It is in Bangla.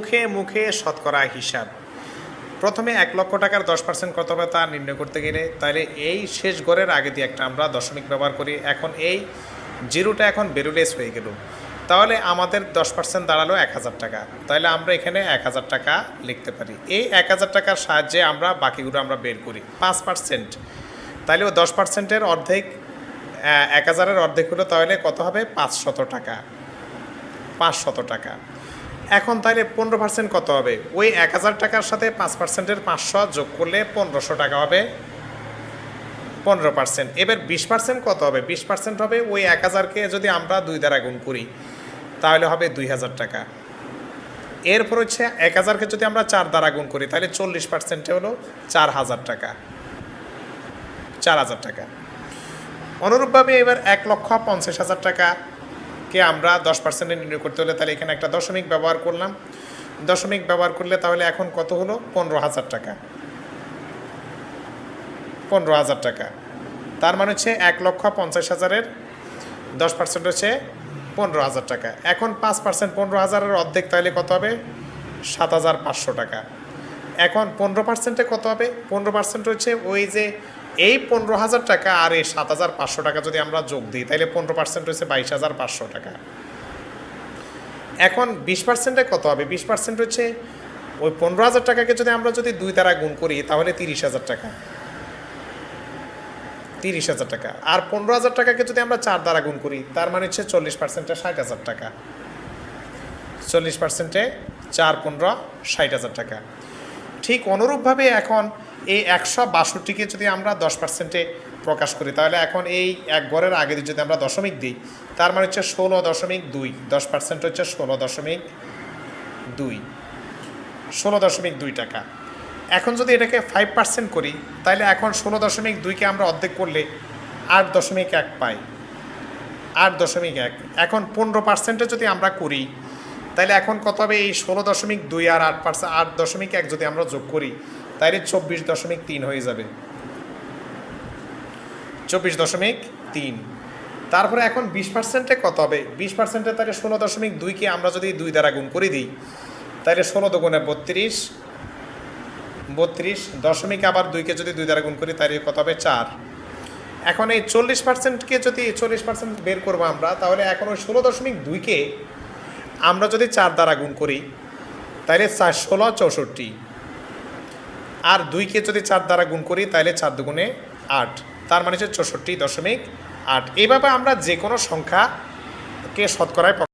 মুখে মুখে শতকরা হিসাব। প্রথমে ১ লক্ষ টাকার 10% কত হবে তা নির্ণয় করতে গেলে তাহলে এই শেষ গড়ের আগে দিয়ে একটা আমরা দশমিক ব্যবহার করি। এখন এই জিরোটা এখন বেরুলেস হয়ে গেল, তাহলে আমাদের 10% দাঁড়ালো ১,০০০ টাকা। তাহলে আমরা এখানে ১,০০০ টাকা লিখতে পারি। এই ১,০০০ টাকার সাহায্যে আমরা বাকিগুলো আমরা বের করি 5%। তাহলে ও 10%-এর অর্ধেক ১,০০০-এর অর্ধেক হলো, তাহলে কত হবে ৫০০ টাকা। ৫০০ টাকা। এখন তাহলে 15% কত হবে? ওই ১,০০০ টাকার সাথে 5%-এর ৫০০ যোগ করলে ১৫০০ টাকা হবে 15%। এবার 20% কত হবে? 20% হবে ওই ১,০০০-কে যদি আমরা 2 দ্বারা গুণ করি তাহলে হবে ২,০০০ টাকা। এরপর হচ্ছে ১,০০০-কে যদি আমরা 4 দ্বারা গুণ করি তাহলে 40%-এ হলো ৪,০০০ টাকা। ৪,০০০ টাকা। অনুরূপভাবে এবার ১,৫০,০০০ টাকাকে আমরা 10%-এ নির্ণয় করতে হলে তাহলে এখানে একটা দশমিক ব্যবহার করলাম। দশমিক ব্যবহার করলে তাহলে এখন কত হলো? ১৫,০০০ টাকা। ১৫,০০০ টাকা। তার মানে হচ্ছে ১,৫০,০০০-এর 10% হচ্ছে ১৫,০০০ টাকা। এখন 5% ১৫,০০০-এর অর্ধেক তাহলে কত হবে? ৭,৫০০ টাকা। এখন 15%-এ কত হবে? 15% হচ্ছে ওই যে এই ১৫,০০০ টাকা আর এই ৭,৫০০ টাকা যদি আমরা যোগ দিই তাহলে 15% হচ্ছে ২২,৫০০ টাকা। এখন 20%-এ কত হবে? 20% হচ্ছে ওই ১৫,০০০ টাকাকে যদি আমরা 2 দ্বারা গুণ করি তাহলে ৩০,০০০ টাকা। ৩০,০০০ টাকা। আর ১৫,০০০ টাকাকে যদি আমরা 4 দ্বারা গুণ করি তার মানে হচ্ছে 40%-এ ৬০,০০০ টাকা। 40%-এ ৪-15 ৬০,০০০ টাকা। ঠিক অনুরূপভাবে এখন এই ১৬২কে যদি আমরা 10%-এ প্রকাশ করি তাহলে এখন এই এক গড়ের আগে যদি আমরা দশমিক দিই তার মানে হচ্ছে 16.2। 10% হচ্ছে 16.2। 16.2 টাকা। এখন যদি এটাকে 5% করি তাহলে এখন 16.2-কে আমরা অর্ধেক করলে 8.1 পাই। 8.1। এখন 15%-এ যদি আমরা করি তাহলে এখন কত হবে? এই 16.2 আর 8.1 যদি আমরা যোগ করি তাহলে 24.3 হয়ে যাবে। 24.3। তারপরে এখন 20%-এ কত হবে? 20%-এ তাহলে 16.2-কে আমরা যদি 2 দ্বারা গুণ করে দিই তাহলে 16 দুগুণে 32। 32 দশমিক আবার 2-কে যদি 2 দ্বারা গুণ করি তাহলে কত হবে? 4। এখন এই 40%-কে যদি 40% বের করবো আমরা তাহলে এখন ওই 16.2-কে আমরা যদি 4 দ্বারা গুণ করি তাহলে 4 16 64। আর 2-কে যদি 4 দ্বারা গুণ করি তাহলে 4 দুগুণে 8। তার মানে হচ্ছে 64.8। এইভাবে আমরা যে কোনো সংখ্যাকে শতকরায়